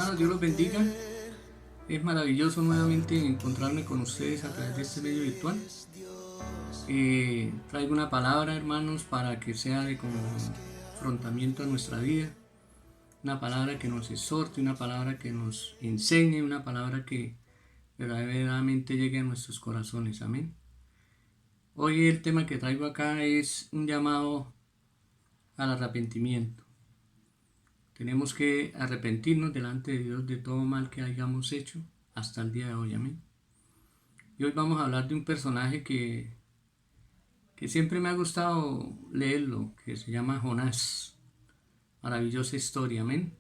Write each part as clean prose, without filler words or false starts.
hermanos, Dios los bendiga. Es maravilloso nuevamente encontrarme con ustedes a través de este medio virtual. Traigo una palabra, hermanos, para que sea de confrontamiento a nuestra vida. Una palabra que nos exhorte, una palabra que nos enseñe, una palabra que verdaderamente llegue a nuestros corazones. Amén. Hoy el tema que traigo acá es un llamado al arrepentimiento. Tenemos que arrepentirnos delante de Dios de todo mal que hayamos hecho hasta el día de hoy. Amén. Y hoy vamos a hablar de un personaje que siempre me ha gustado leerlo, que se llama Jonás. Maravillosa historia. Amén.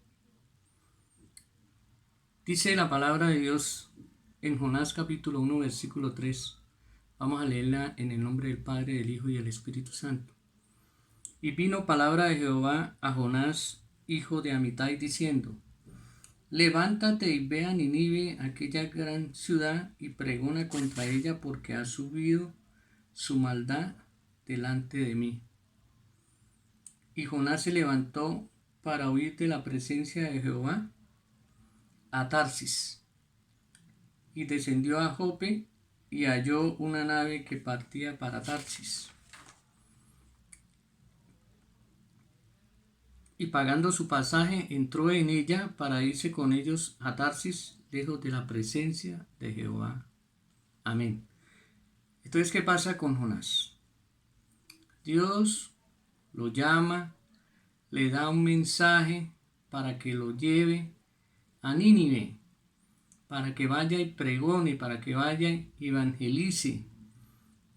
Dice la palabra de Dios en Jonás capítulo 1 versículo 3. Vamos a leerla en el nombre del Padre, del Hijo y del Espíritu Santo. Y vino palabra de Jehová a Jonás, hijo de Amitai, diciendo: Levántate y ve a Nínive, aquella gran ciudad, y pregona contra ella, porque ha subido su maldad delante de mí. Y Jonás se levantó para huir de la presencia de Jehová a Tarsis, y descendió a Jope, y halló una nave que partía para Tarsis. Y pagando su pasaje, entró en ella para irse con ellos a Tarsis, lejos de la presencia de Jehová. Amén. Entonces, ¿qué pasa con Jonás? Dios lo llama, le da un mensaje para que lo lleve a Nínive, para que vaya y pregone, para que vaya y evangelice,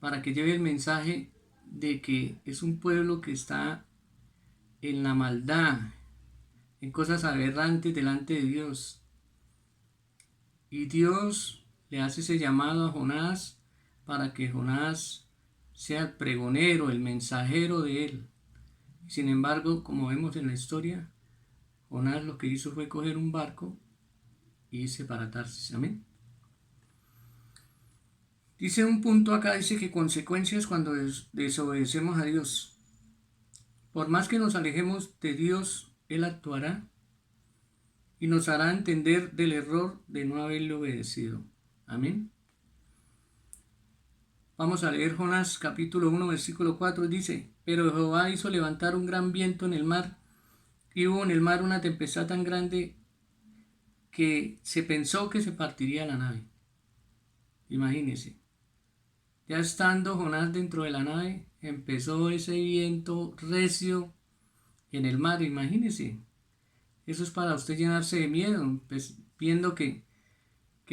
para que lleve el mensaje de que es un pueblo que está en la maldad, en cosas aberrantes delante de Dios. Y Dios le hace ese llamado a Jonás para que Jonás sea el pregonero, el mensajero de él. Sin embargo, como vemos en la historia, Jonás lo que hizo fue coger un barco y irse para Tarsis. Amén. Dice un punto acá, dice que consecuencias cuando desobedecemos a Dios. Por más que nos alejemos de Dios, Él actuará y nos hará entender del error de no haberle obedecido. Amén. Vamos a leer Jonás capítulo 1 versículo 4. Dice: Pero Jehová hizo levantar un gran viento en el mar, y hubo en el mar una tempestad tan grande que se pensó que se partiría la nave. Imagínense. Ya estando Jonás dentro de la nave, empezó ese viento recio en el mar. Imagínense. Eso es para usted llenarse de miedo, pues, viendo que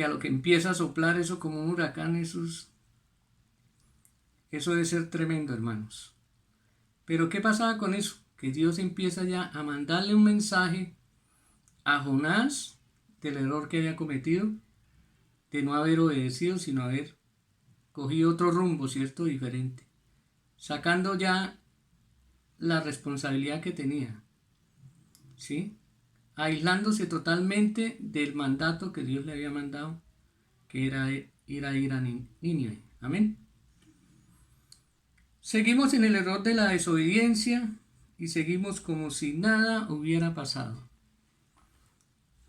a lo que empieza a soplar eso como un huracán, eso debe ser tremendo, hermanos. Pero ¿qué pasaba con eso? Que Dios empieza ya a mandarle un mensaje a Jonás del error que había cometido, de no haber obedecido, sino haber cogido otro rumbo, ¿cierto? Diferente. Sacando ya la responsabilidad que tenía, ¿sí? Aislándose totalmente del mandato que Dios le había mandado, que era ir a Nínive. Amén. Seguimos en el error de la desobediencia y seguimos como si nada hubiera pasado.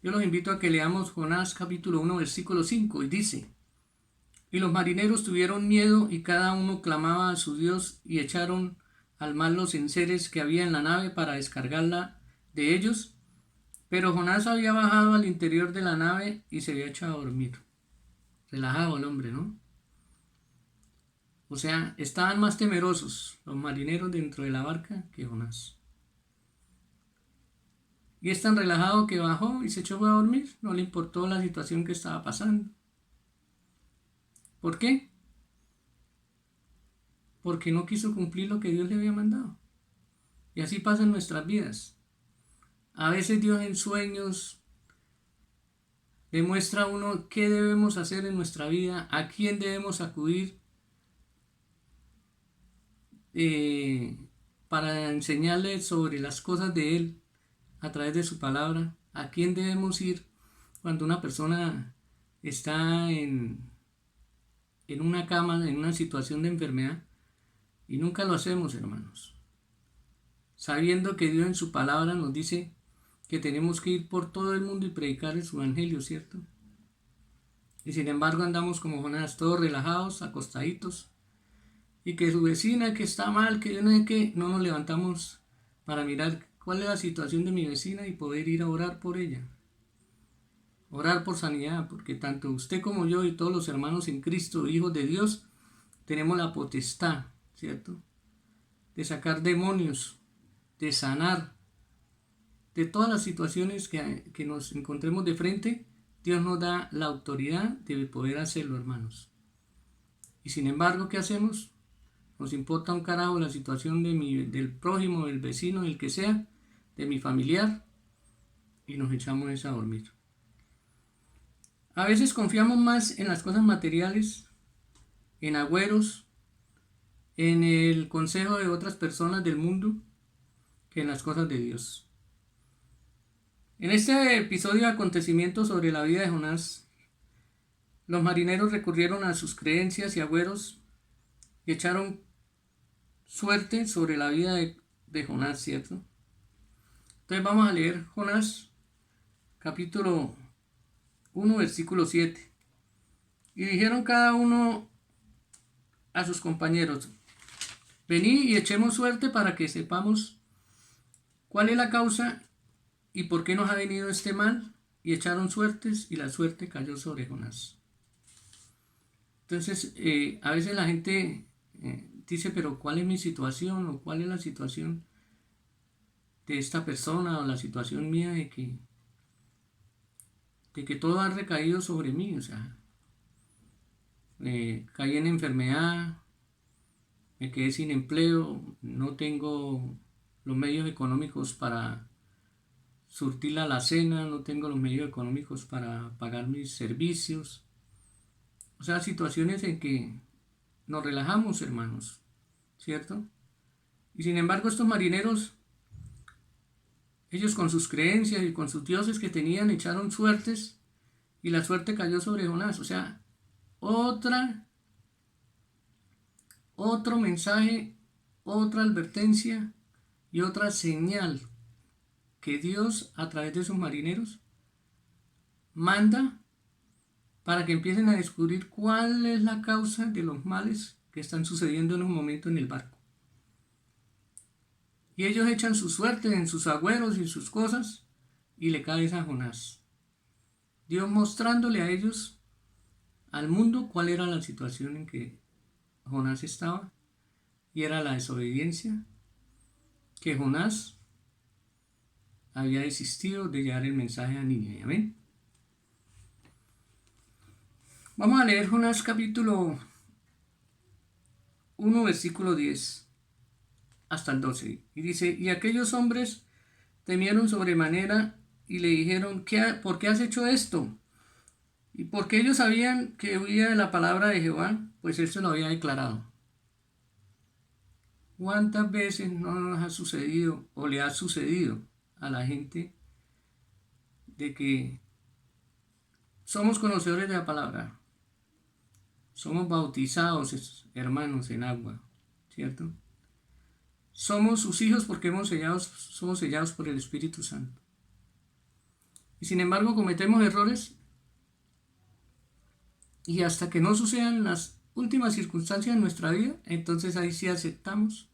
Yo los invito a que leamos Jonás capítulo 1 versículo 5 y dice: Y los marineros tuvieron miedo y cada uno clamaba a su Dios y echaron al mar los enseres que había en la nave para descargarla de ellos. Pero Jonás había bajado al interior de la nave y se había echado a dormir. Relajado el hombre, ¿no? O sea, estaban más temerosos los marineros dentro de la barca que Jonás. Y es tan relajado que bajó y se echó a dormir. No le importó la situación que estaba pasando. ¿Por qué? Porque no quiso cumplir lo que Dios le había mandado. Y así pasa en nuestras vidas. A veces Dios en sueños le muestra a uno qué debemos hacer en nuestra vida, a quién debemos acudir para enseñarle sobre las cosas de Él a través de su palabra, a quién debemos ir cuando una persona está en una cama, en una situación de enfermedad, y nunca lo hacemos, hermanos, sabiendo que Dios en su palabra nos dice que tenemos que ir por todo el mundo y predicar el evangelio, ¿cierto? Y sin embargo andamos como Jonás, todos relajados, acostaditos, y que su vecina que está mal, que yo no sé qué, no nos levantamos para mirar cuál es la situación de mi vecina y poder ir a orar por ella. Orar por sanidad, porque tanto usted como yo y todos los hermanos en Cristo, hijos de Dios, tenemos la potestad, ¿cierto? De sacar demonios, de sanar, de todas las situaciones que nos encontremos de frente. Dios nos da la autoridad de poder hacerlo, hermanos. Y sin embargo, ¿qué hacemos? Nos importa un carajo la situación del prójimo, del vecino, del que sea, de mi familiar, y nos echamos a dormir. A veces confiamos más en las cosas materiales, en agüeros, en el consejo de otras personas del mundo, que en las cosas de Dios. En este episodio de acontecimientos sobre la vida de Jonás, los marineros recurrieron a sus creencias y agüeros y echaron suerte sobre la vida de Jonás, ¿cierto? Entonces vamos a leer Jonás, capítulo 1, versículo 7. Y dijeron cada uno a sus compañeros: venid y echemos suerte para que sepamos cuál es la causa y por qué nos ha venido este mal. Y echaron suertes y la suerte cayó sobre Jonás. Entonces, a veces la gente dice, pero ¿cuál es mi situación? ¿O cuál es la situación de esta persona? ¿O la situación mía de que todo ha recaído sobre mí? O sea, caí en enfermedad, me quedé sin empleo, no tengo los medios económicos para surtir la alacena, no tengo los medios económicos para pagar mis servicios. O sea, situaciones en que nos relajamos, hermanos, ¿cierto? Y sin embargo, estos marineros, ellos con sus creencias y con sus dioses que tenían, echaron suertes y la suerte cayó sobre Jonás. O sea, otro mensaje, otra advertencia y otra señal que Dios, a través de sus marineros, manda para que empiecen a descubrir cuál es la causa de los males que están sucediendo en un momento en el barco. Y ellos echan su suerte en sus agüeros y sus cosas y le cae a Jonás. Dios mostrándole a ellos, al mundo, cuál era la situación en que Jonás estaba, y era la desobediencia, que Jonás había desistido de llevar el mensaje a Nínive. Amén. Vamos a leer Jonás capítulo 1, versículo 10 hasta el 12. Y dice: y aquellos hombres temieron sobremanera y le dijeron: ¿por qué has hecho esto? Y porque ellos sabían que huía de la palabra de Jehová, pues él se lo había declarado. ¿Cuántas veces no nos ha sucedido o le ha sucedido a la gente de que somos conocedores de la palabra? Somos bautizados, hermanos, en agua, ¿cierto? Somos sus hijos porque somos sellados por el Espíritu Santo. Y sin embargo cometemos errores, y hasta que no sucedan las últimas circunstancias de nuestra vida, entonces ahí sí aceptamos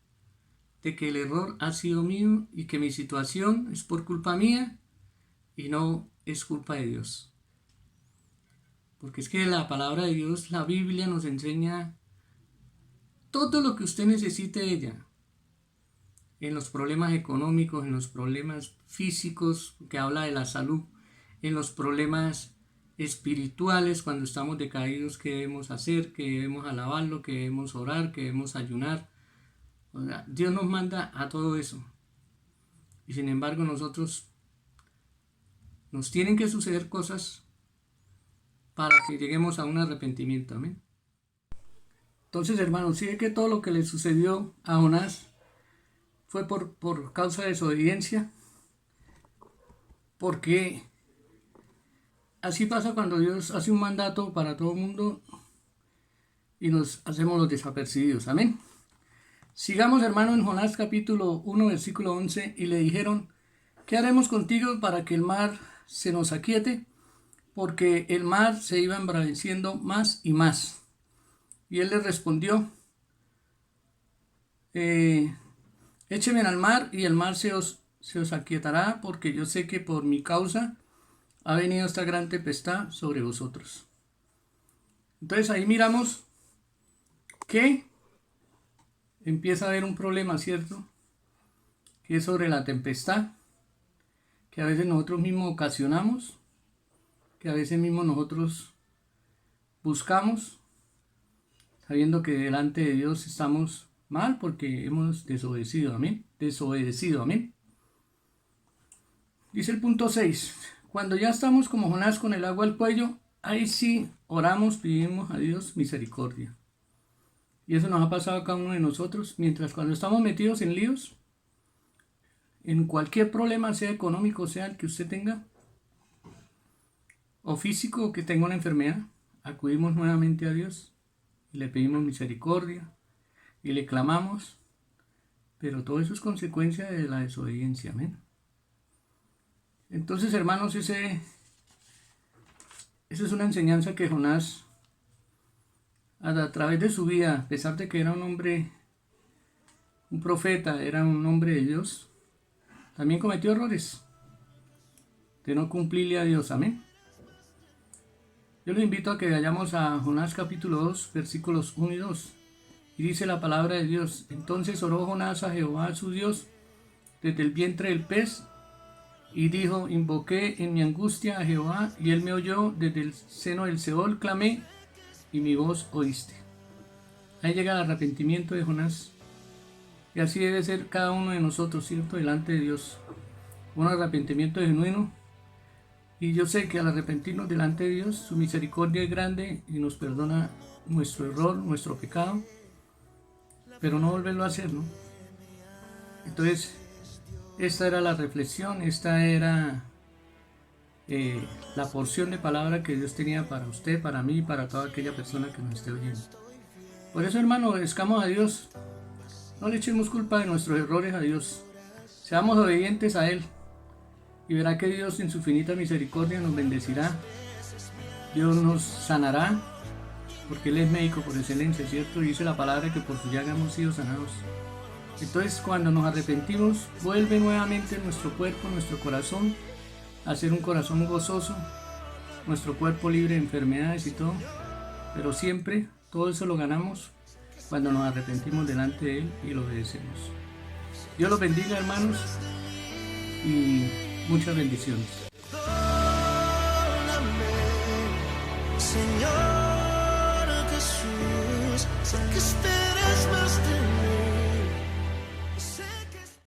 de que el error ha sido mío y que mi situación es por culpa mía y no es culpa de Dios. Porque es que la palabra de Dios, la Biblia, nos enseña todo lo que usted necesite de ella. En los problemas económicos, en los problemas físicos, que habla de la salud, en los problemas espirituales, cuando estamos decaídos, qué debemos hacer, qué debemos alabarlo, qué debemos orar, qué debemos ayunar. O sea, Dios nos manda a todo eso. Y sin embargo nosotros nos tienen que suceder cosas para que lleguemos a un arrepentimiento. Amén. Entonces, hermanos, ¿sí ve que todo lo que le sucedió a Jonás fue por causa de desobediencia? Porque así pasa cuando Dios hace un mandato para todo el mundo y nos hacemos los desapercibidos. Amén. Sigamos, hermano, en Jonás capítulo 1, versículo 11. Y le dijeron: ¿qué haremos contigo para que el mar se nos aquiete? Porque el mar se iba embraveciendo más y más. Y él le respondió, écheme al mar y el mar se os aquietará, porque yo sé que por mi causa ha venido esta gran tempestad sobre vosotros. Entonces ahí miramos que empieza a haber un problema, ¿cierto? Que es sobre la tempestad, que a veces nosotros mismos ocasionamos, que a veces mismos nosotros buscamos, sabiendo que delante de Dios estamos mal porque hemos desobedecido, amén. Desobedecido, amén. Dice el punto 6, cuando ya estamos como Jonás con el agua al cuello, ahí sí oramos, pedimos a Dios misericordia. Y eso nos ha pasado a cada uno de nosotros, mientras cuando estamos metidos en líos, en cualquier problema, sea económico, sea el que usted tenga, o físico, o que tenga una enfermedad, acudimos nuevamente a Dios y le pedimos misericordia y le clamamos, pero todo eso es consecuencia de la desobediencia, amén. Entonces, hermanos, esa es una enseñanza que Jonás, a través de su vida, a pesar de que era un hombre, un profeta, era un hombre de Dios, también cometió errores de no cumplirle a Dios, amén. Yo les invito a que vayamos a Jonás capítulo 2, versículos 1 y 2. Y dice la palabra de Dios, entonces oró Jonás a Jehová su Dios desde el vientre del pez, y dijo, invoqué en mi angustia a Jehová, y él me oyó, desde el seno del Seol clamé, y mi voz oíste. Ahí llega el arrepentimiento de Jonás, y así debe ser cada uno de nosotros, ¿cierto? Delante de Dios, un arrepentimiento genuino. Y yo sé que al arrepentirnos delante de Dios, su misericordia es grande y nos perdona nuestro error, nuestro pecado, pero no volverlo a hacer, ¿no? Entonces, esta era la reflexión, esta era la porción de palabra que Dios tenía para usted, para mí y para toda aquella persona que nos esté oyendo. Por eso, hermano, obedezcamos a Dios. No le echemos culpa de nuestros errores a Dios. Seamos obedientes a Él. Y verá que Dios en su infinita misericordia nos bendecirá. Dios nos sanará, porque Él es médico por excelencia, ¿cierto? Y dice la palabra que por su llaga hemos sido sanados. Entonces, cuando nos arrepentimos, vuelve nuevamente nuestro cuerpo, nuestro corazón, a ser un corazón gozoso, nuestro cuerpo libre de enfermedades y todo. Pero siempre, todo eso lo ganamos cuando nos arrepentimos delante de Él y lo obedecemos. Dios los bendiga, hermanos, y muchas bendiciones. Señor Jesús, sé que